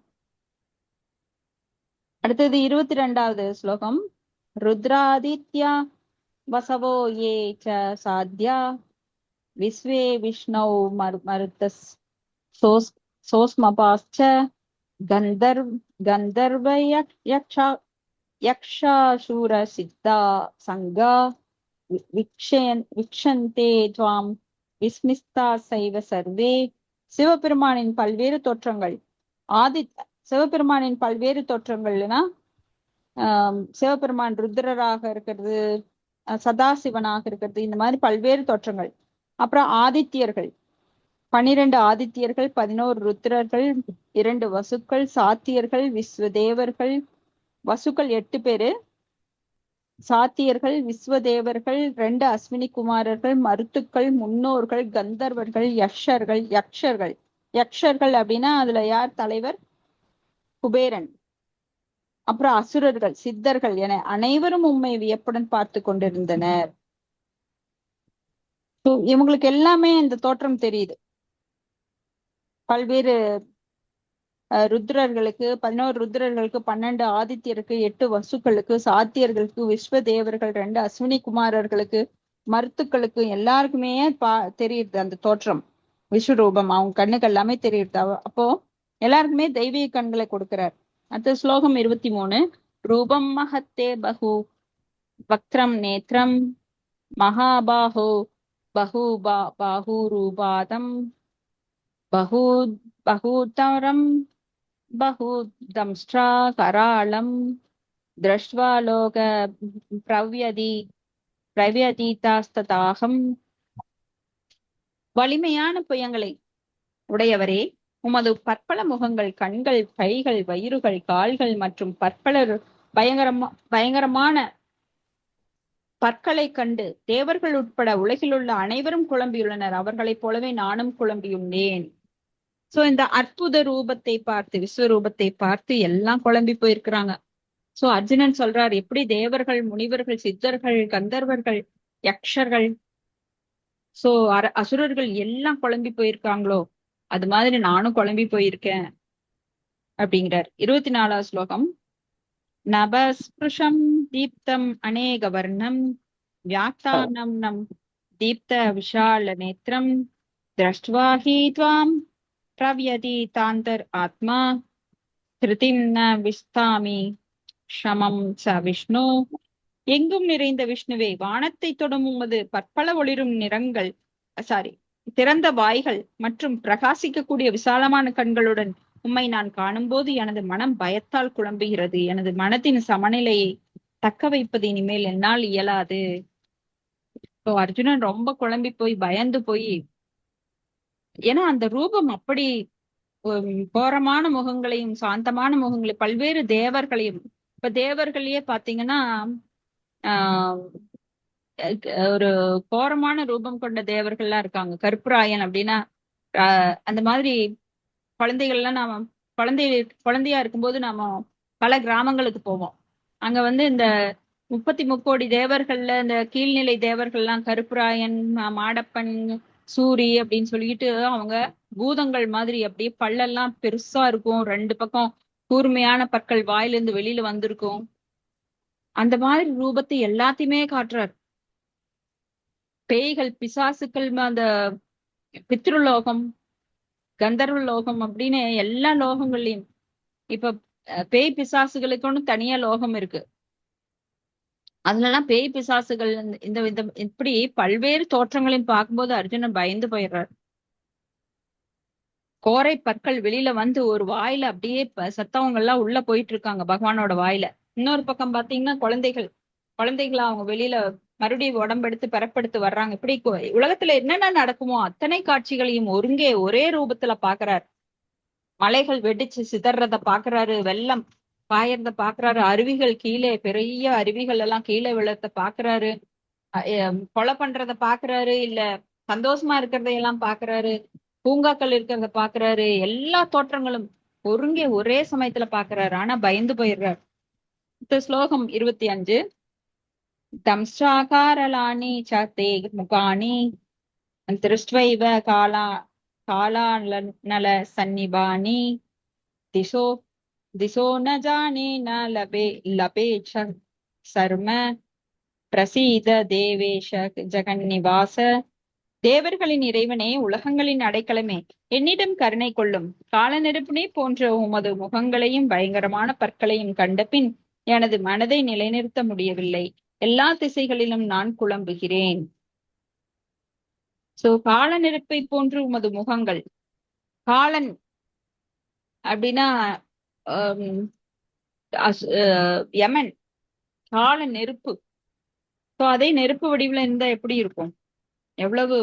அடுத்தது 22வது ஸ்லோகம். ருத்ராதித்யா வசவோ ஏ ச சாத்யா விஸ்வே விஷ்ணௌ மருத்தஸ் சோஸ்மபாஸ்ச கந்தர்வ யக்ஷாசூர சித்தா சங்கா விக்ஷந்தே துவாம் விஸ்மிஸ்தா சைவ சர்வே. சிவபெருமானின் பல்வேறு தோற்றங்கள். சிவபெருமானின் பல்வேறு தோற்றங்கள்னா சிவபெருமான் ருத்ரராக இருக்கிறது, சதாசிவனாக இருக்கிறது, இந்த மாதிரி பல்வேறு தோற்றங்கள். அப்புறம் ஆதித்யர்கள், 12 ஆதித்யர்கள், 11 ருத்ரர்கள், 2 வசுக்கள், சாத்தியர்கள், விஸ்வதேவர்கள். வசுக்கள் 8 பேரு, சாத்தியர்கள், விஸ்வதேவர்கள், 2 அஸ்வினி குமாரர்கள், மருத்துக்கள், முன்னோர்கள், கந்தர்வர்கள், யக்ஷர்கள் அப்படின்னா அதுல யார் தலைவர்? குபேரன். அப்புறம் அசுரர்கள், சித்தர்கள் என அனைவரும் உம்மை வியப்புடன் பார்த்து கொண்டிருந்தனர். இவங்களுக்கு எல்லாமே இந்த தோற்றம் தெரியுது. பல்வேறு ருத்ரர்களுக்கு 11 ருத்ரர்களுக்கு, 12 ஆதித்யருக்கு, 8 வசுக்களுக்கு, சாத்தியர்களுக்கு, விஸ்வதேவர்கள், 2 அஸ்வினி குமாரர்களுக்கு, மருத்துக்களுக்கு எல்லாருக்குமே தெரியுது அந்த தோற்றம், விஸ்வரூபம். அவங்க கண்ணுக்கு எல்லாமே தெரியுது. அப்போ எல்லாருக்குமே தெய்வீக கண்களை கொடுக்கிறார். அடுத்த ஸ்லோகம் 23. ரூபம் மஹத்தே பகு வக்ரம் நேத்ரம் மகாபாஹோ பாஹூரூபாதம் பஹூ பஹூதரம் பஹூதம்ஸ்ட்ரா கராளம் திருஷ்ட்வா லோக பிரவ்யதீதாஸ்ததாகம். வலிமையான புயங்களை உடையவரே, உமது பற்பல முகங்கள், கண்கள், கைகள், வயிறுகள், கால்கள் மற்றும் பயங்கரமான பற்களை கண்டு தேவர்கள் உட்பட உலகிலுள்ள அனைவரும் குழம்பியுள்ளனர். அவர்களைப் போலவே நானும் குழம்பியுள்ளேன். சோ இந்த அற்புத ரூபத்தை பார்த்து, விஸ்வரூபத்தை பார்த்து எல்லாம் குழம்பி போயிருக்கிறாங்க. சோ அர்ஜுனன் சொல்றார், எப்படி தேவர்கள், முனிவர்கள், சித்தர்கள், கந்தர்வர்கள், யக்ஷர்கள், சோ அசுரர்கள் எல்லாம் குழம்பி போயிருக்காங்களோ அது மாதிரி நானும் குழம்பி போயிருக்கேன் அப்படிங்கிறார். 24வது ஸ்லோகம். நபஸ்பிருஷம் தீப்தம் அநேக வர்ணம் வியாக்தானம் நம் தீப்த விஷால நேத்திரம் திருஷ்ட்வா ஹி த்வாம் பிரவ்யதீதாந்தர் ஆத்மா திருதிம் ந விஸ்தாமி க்ஷமம் ச விஷ்ணு. எங்கும் நிறைந்த விஷ்ணுவே, வானத்தை தொடும் உமது பற்பல ஒளிரும் நிறங்கள் திறந்த வாய்கள் மற்றும் பிரகாசிக்கக்கூடிய விசாலமான கண்களுடன் உம்மை நான் காணும்போது எனது மனம் பயத்தால் குழம்புகிறது. எனது மனத்தின் சமநிலையை தக்க வைப்பது இனிமேல் என்னால் இயலாது. இப்போ அர்ஜுனன் ரொம்ப குழம்பி போய் பயந்து போய், ஏன்னா அந்த ரூபம் அப்படி கோரமான முகங்களையும் சாந்தமான முகங்களையும் பல்வேறு தேவர்களையும், இப்ப தேவர்களையே பாத்தீங்கன்னா ஆஹ் ஒரு கோரமான ரூபம் கொண்ட தேவர்கள்லாம் இருக்காங்க. கருப்பராயன் அப்படின்னா அந்த மாதிரி குழந்தைகள்லாம் நாம குழந்தையா இருக்கும்போது நாம பல கிராமங்களுக்கு போவோம். அங்க இந்த 33 தேவர்கள்ல இந்த கீழ்நிலை தேவர்கள்லாம் கருப்பராயன், மாடப்பன், சூரி அப்படின்னு சொல்லிட்டு அவங்க பூதங்கள் மாதிரி அப்படியே பல்லெல்லாம் பெருசா இருக்கும், 2 பக்கம் கூர்மையான பற்கள் வாயிலிருந்து வெளியில வந்திருக்கும். அந்த மாதிரி ரூபத்தை எல்லாத்தையுமே காட்டுறார். பேய்கள், பிசாசுக்கள், அந்த பித்ருலோகம், கந்தர்வ லோகம் அப்படின்னு எல்லா லோகங்கள்லயும் இப்ப பேய் பிசாசுகளுக்குன்னு தனியா லோகம் இருக்கு. அதுலலாம் பேய் பிசாசுகள் இந்த இப்படி பல்வேறு தோற்றங்களையும் பார்க்கும்போது அர்ஜுனன் பயந்து போயிடுறார். கோரை பற்கள் வெளியில ஒரு வாயில அப்படியே சத்தவங்க எல்லாம் உள்ள போயிட்டு இருக்காங்க பகவானோட வாயில. இன்னொரு பக்கம் பாத்தீங்கன்னா குழந்தைகளா அவங்க வெளியில மறுபடியும் உடம்பெடுத்து பிறப்பெடுத்து வர்றாங்க. இப்படி உலகத்துல என்னென்ன நடக்குமோ அத்தனை காட்சிகளையும் ஒரே ரூபத்துல பாக்குறாரு. மலைகள் வெடிச்சு சிதறத பாக்குறாரு, வெள்ளம் பாயறத பாக்குறாரு, அருவிகள் கீழே பெரிய அருவிகள் எல்லாம் கீழே விழறத பாக்குறாரு, கொலை பண்றத பாக்குறாரு, இல்ல சந்தோஷமா இருக்கிறதையெல்லாம் பாக்குறாரு, பூங்காக்கள் இருக்கிறத பாக்குறாரு. எல்லா தோற்றங்களும் ஒரே சமயத்துல பாக்குறாரு. ஆனா பயந்து போயிடுறாரு. ஸ்லோகம் 25. தம்சாகாரலானி சே முகானி திருஷ்ட்வைவ காலாநல சன்னிபானி திசோ ந ஜானே ந லபே சர்ம பிரசீத தேவேஷ ஜெகன்னிவாச. தேவர்களின் இறைவனே, உலகங்களின் அடைக்கலமே, என்னிடம் கருணை கொள்ளும். கால நெருப்பினை போன்ற உமது முகங்களையும் பயங்கரமான பற்களையும் கண்டபின் எனது மனதை நிலைநிறுத்த முடியவில்லை. எல்லா திசைகளிலும் நான் குழம்புகிறேன். சோ கால நெருப்பை போன்று உமது முகங்கள். காலன் அப்படின்னா யமன், கால நெருப்பு. சோ அதே நெருப்பு வடிவுல இருந்தா எப்படி இருக்கும்? எவ்வளவு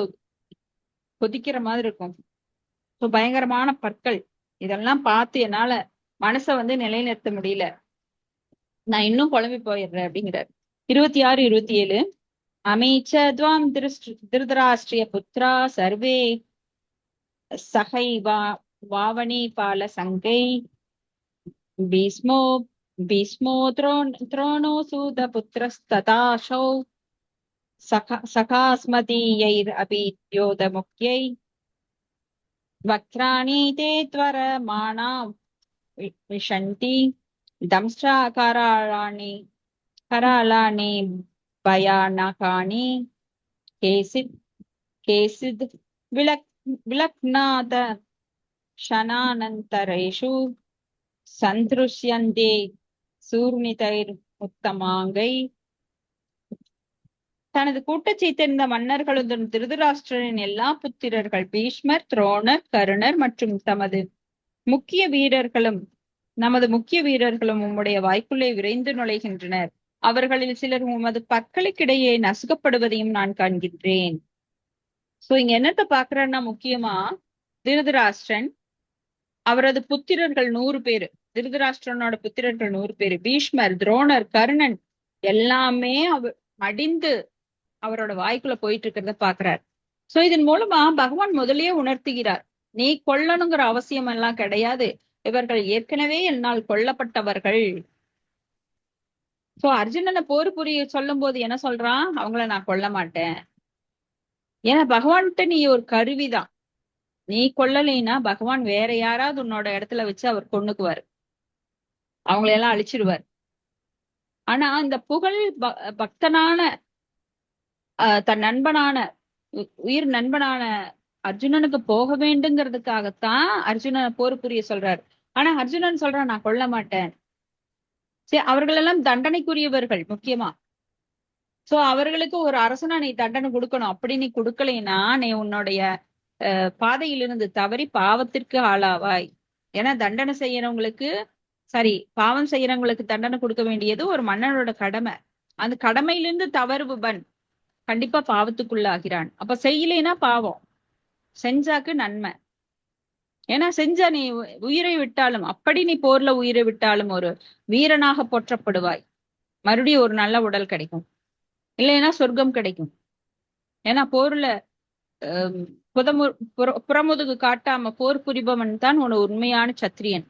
கொதிக்கிற மாதிரி இருக்கும். சோ பயங்கரமான பற்கள். இதெல்லாம் பார்த்து என்னால மனச நிலைநிறுத்த முடியல. நான் இன்னும் குழம்பி போயிடுறேன் அப்படிங்கிறார். 26, 27. அமீச்ச துவாம் திருதராஷ்டிரிய புத்ரா சர்வே சகை வாவணி பால சங்கை பீஸ்மோ துரோணோ சூத புத்திரஸ்ததாசௌ சகாஸ்மதீயைர் அபித்யோத முக்யை வக்ராணி தே த்வரமாணா விஷந்தி தம்ஸ்ரா கராளானி பயானகானி கேசித் விலக்நாத ஷனானந்தரேஷு சந்திருஷ்யந்தே சூர்ணிதைர் உத்தமாங்கை. தனது கூட்டத்தைச் சேர்ந்த மன்னர்களுடன் திருதராஷ்டிரனின் எல்லா புத்திரர்கள் பீஷ்மர், துரோணர், கருணர் மற்றும் நமது முக்கிய வீரர்களும் உம்முடைய வாய்க்குள்ளே விரைந்து நுழைகின்றனர். அவர்களில் சிலர் உமது பற்களுக்கிடையே நசுக்கப்படுவதையும் நான் காண்கின்றேன். சோ இங்க என்னத்த பாக்குறேன்னா, முக்கியமா திருதராஷ்டிரன், அவரது புத்திரர்கள் 100 பேரு, திருதராஷ்டிரனோட புத்திரர்கள் 100 பேரு, பீஷ்மர், துரோணர், கர்ணன் எல்லாமே மடிந்து அவரோட வாய்க்குள்ள போயிட்டு இருக்கிறத பாக்குறார். சோ இதன் மூலமா பகவான் முதலியே உணர்த்துகிறார், நீ கொல்லணுங்கிற அவசியம் எல்லாம் கிடையாது, இவர்கள் ஏற்கனவே என்னால் கொல்லப்பட்டவர்கள். சோ அர்ஜுனனை போர் புரிய சொல்லும் போது என்ன சொல்றான், அவங்கள நான் கொல்ல மாட்டேன். ஏன்னா பகவான்கிட்ட நீ ஒரு கருவிதான், நீ கொல்லலைன்னா பகவான் வேற யாராவது உன்னோட இடத்துல வச்சு அவர் கொன்னுக்குவாரு, அவங்களையெல்லாம் அழிச்சிடுவார். ஆனா இந்த புகழ் பக்தனான தன் நண்பனான உயிர் நண்பனான அர்ஜுனனுக்கு போக வேண்டுங்கிறதுக்காகத்தான் அர்ஜுனனை போர் புரிய சொல்றாரு. ஆனா அர்ஜுனன் சொல்றான், நான் கொல்ல மாட்டேன். சரி, அவர்கள் எல்லாம் தண்டனைக்குரியவர்கள் முக்கியமா. சோ அவர்களுக்கு ஒரு அரசனா நீ தண்டனை கொடுக்கணும். அப்படி நீ கொடுக்கலைன்னா நீ உன்னுடைய பாதையிலிருந்து தவறி பாவத்திற்கு ஆளாவாய். ஏன்னா தண்டனை செய்யறவங்களுக்கு, பாவம் செய்யறவங்களுக்கு தண்டனை கொடுக்க வேண்டியது ஒரு மன்னனோட கடமை. அந்த கடமையிலிருந்து தவறுபவன் கண்டிப்பா பாவத்துக்குள்ள ஆகிறான். அப்ப செய்யலைன்னா பாவம், செஞ்சாக்கு நன்மை. ஏன்னா செஞ்சா நீ உயிரை விட்டாலும், அப்படி நீ போர்ல உயிரை விட்டாலும் ஒரு வீரனாக போற்றப்படுவாய், மறுபடியும் ஒரு நல்ல உடல் கிடைக்கும், இல்லைன்னா சொர்க்கம் கிடைக்கும். ஏன்னா போர்ல புறமுதுகு காட்டாம போர் புரிபவன் தான் உண்மையான சத்திரியன்.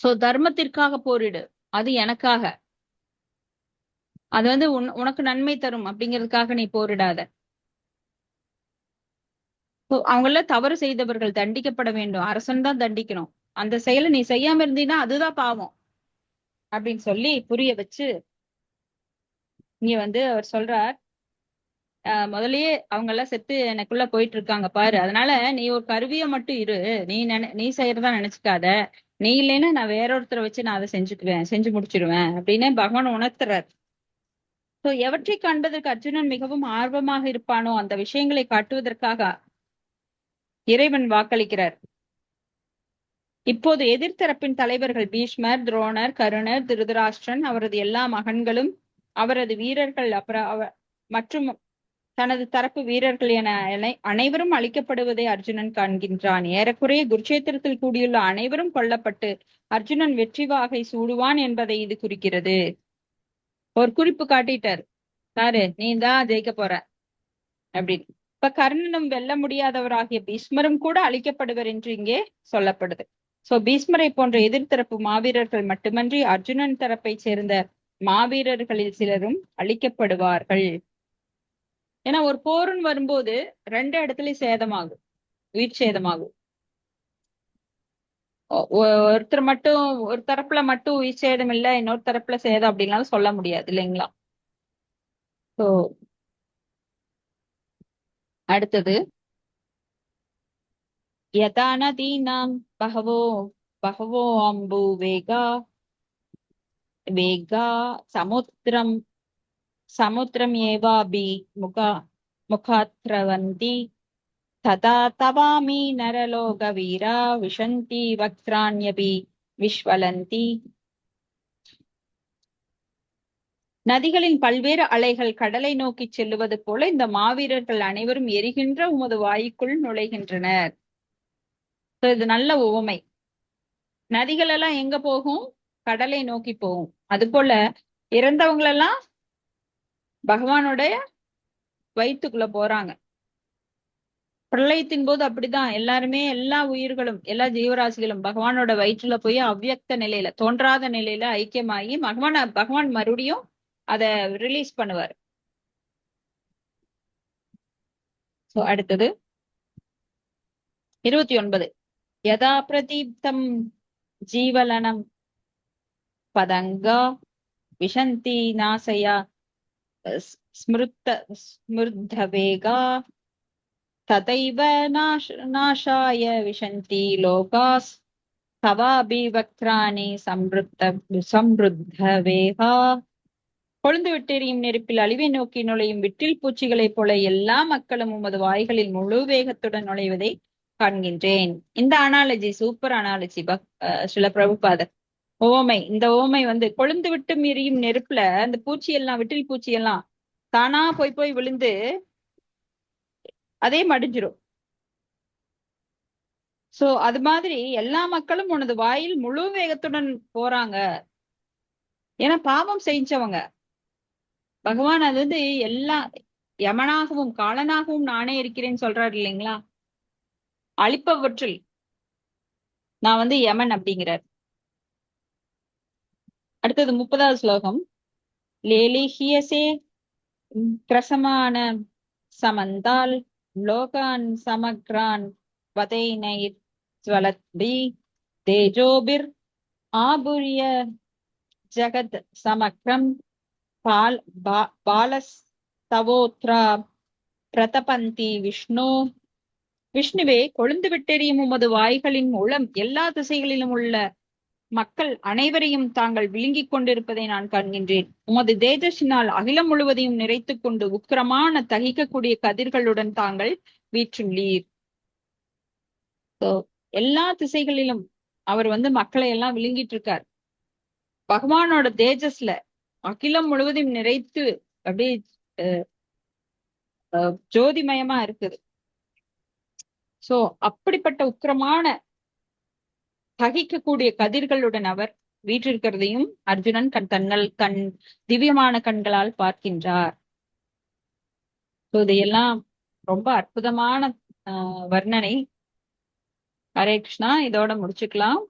சோ தர்மத்திற்காக போரிடு, அது எனக்காக, அது உனக்கு நன்மை தரும் அப்படிங்கிறதுக்காக நீ போரிடாத. அவங்கள தவறு செய்தவர்கள் தண்டிக்கப்பட வேண்டும், அரசன் தான் தண்டிக்கணும். அந்த செயலை நீ செய்யாம இருந்தீன்னா அதுதான் பாவம் அப்படின்னு சொல்லி புரிய வச்சு இங்க அவர் சொல்றார், முதல்லயே அவங்க எல்லாம் செத்து எனக்குள்ள போயிட்டு இருக்காங்க பாரு, அதனால நீ ஒரு கருவிய மட்டும் இரு, நீ செய்யறதா நினைச்சுக்காத, நீ இல்லைன்னா நான் வேற ஒருத்தரை வச்சு நான் அதை செஞ்சு முடிச்சிருவேன் அப்படின்னு பகவான் உணர்த்துறார். சோ எவற்றை காண்பதற்கு அர்ஜுனன் மிகவும் ஆர்வமாக இருப்பானோ அந்த விஷயங்களை காட்டுவதற்காக இறைவன் வாக்களிக்கிறார். இப்போது எதிர்த்தரப்பின் தலைவர்கள் பீஷ்மர், துரோணர், கருணர், திருதராஷ்டிரன், அவரது எல்லா மகன்களும், அவரது வீரர்கள், மற்றும் தனது தரப்பு வீரர்கள் என அனைவரும் அழிக்கப்படுவதை அர்ஜுனன் காண்கின்றான். ஏறக்குறைய குருட்சேத்திரத்தில் கூடியுள்ள அனைவரும் கொல்லப்பட்டு அர்ஜுனன் வெற்றி வாகை சூடுவான் என்பதை இது குறிக்கிறது. ஒரு குறிப்பு காட்டிட்டார், சாரு நீ தான் ஜெயிக்க போற அப்படின்னு. இப்ப கர்ணனும் வெல்ல முடியாதவராகிய பீஷ்மரும் கூட அழிக்கப்படுவர் என்று இங்கே சொல்லப்படுது. சோ பீஷ்மரை போன்ற எதிர்த்தரப்பு மாவீரர்கள் மட்டுமன்றி அர்ஜுனன் தரப்பை சேர்ந்த மாவீரர்களில் சிலரும் அழிக்கப்படுவார்கள். ஏன்னா ஒரு போருன்னு வரும்போது 2 இடத்துலயும் சேதமாகும், உயிர் சேதமாகும். ஒருத்தர் மட்டும் ஒரு தரப்புல மட்டும் உயிர் சேதம் இல்ல, இன்னொரு தரப்புல சேதம் அப்படின்னாலும் சொல்ல முடியாது இல்லைங்களா. சோ அடுத்தது, யதா நதீனாம் பகவோ பகவோ அம்பு வேகா சமுத்திரம் ஏவாபி முகாத்ரவந்தி ததா தவாமி நரலோக வீரா விஷந்தி வக்ராண்யபி விஸ்வலந்தி. நதிகளின் பல்வேறு அலைகள் கடலை நோக்கி செல்லுவது போல இந்த மாவீரர்கள் அனைவரும் எரிகின்ற உமது வாய்க்குள் நுழைகின்றனர். இது நல்ல உவமை. நதிகள் எல்லாம் எங்க போகும், கடலை நோக்கி போகும். அது போல இறந்தவங்களெல்லாம் பகவானுடைய வயிற்றுக்குள்ள போறாங்க. பிரளயத்தின் போது அப்படிதான் எல்லாருமே, எல்லா உயிர்களும், எல்லா ஜீவராசிகளும் பகவானோட வயிற்றுல போய் அவ்வியக்த நிலையில, தோன்றாத நிலையில ஐக்கியமாகி பகவான் மறுபடியும் அத ரிலீஸ் பண்ணுவார். அடுத்தது 29. யதா பிரதீப்தம் ஜீவலனம் பதங்கா விஷந்தி நாசயா ஸ்மிருத்தவேகா ததைவ நாசாய விஷந்தி லோகாஸ் தவாபிவக்ராணி சம்ருத்த வேகா. கொழுந்து விட்டெறியும் நெருப்பில் அழிவை நோக்கி நுழையும் விட்டில் பூச்சிகளைப் போல எல்லா மக்களும் உமது வாய்களில் முழு வேகத்துடன் நுழைவதை காண்கின்றேன். இந்த அனாலஜி சூப்பர் அனாலஜி ஸ்ரீல பிரபுபாதர். ஓமை, இந்த ஓமை வந்து கொழுந்து விட்டு எரியும் நெருப்புல அந்த பூச்சி எல்லாம், விட்டில் பூச்சி எல்லாம் தானா போய் போய் விழுந்து அதே மடிஞ்சிரும். சோ அது மாதிரி எல்லா மக்களும் உனது வாயில் முழு வேகத்துடன் போறாங்க. ஏன்னா பாவம் செஞ்சவங்க. பகவான் அது வந்து எல்லா யமனாகவும் காலனாகவும் நானே இருக்கிறேன்னு சொல்றாரு இல்லைங்களா? அழிப்பவற்றில் நான் வந்து யமன் அப்படிங்கிறார். அடுத்தது 30வது ஸ்லோகம். லேலிஹியசே கிரசமான சமந்தால் லோகான் சமக்ரான் வதைனைர் ஜ்வலத்பி தேஜோபிர் ஆபுரிய ஜகத் சமக்ரம் பாலஸ்தவோத்ரா பிரதபந்தி விஷ்ணு. விஷ்ணுவே, கொழுந்து விட்டெறியும் உமது வாய்களின் மூலம் எல்லா திசைகளிலும் உள்ள மக்கள் அனைவரையும் தாங்கள் விழுங்கிக் கொண்டிருப்பதை நான் காண்கின்றேன். உமது தேஜஸினால் அகிலம் முழுவதையும் நிறைத்துக் கொண்டு உக்கிரமான தகிக்கக்கூடிய கதிர்களுடன் தாங்கள் வீற்றுள்ளீர். எல்லா திசைகளிலும் அவர் வந்து மக்களை எல்லாம் விழுங்கிட்டு இருக்கார். பகவானோட தேஜஸ்ல அகிலம் முழுவதையும் நிறைத்து அப்படியே ஜோதிமயமா இருக்குது. சோ அப்படிப்பட்ட உக்கிரமான தகிக்கக்கூடிய கதிர்களுடன் அவர் வீற்றிருக்கிறதையும் அர்ஜுனன் கண் திவ்யமான கண்களால் பார்க்கின்றார். இதையெல்லாம் ரொம்ப அற்புதமான வர்ணனை. ஹரே கிருஷ்ணா. இதோட முடிச்சுக்கலாம்.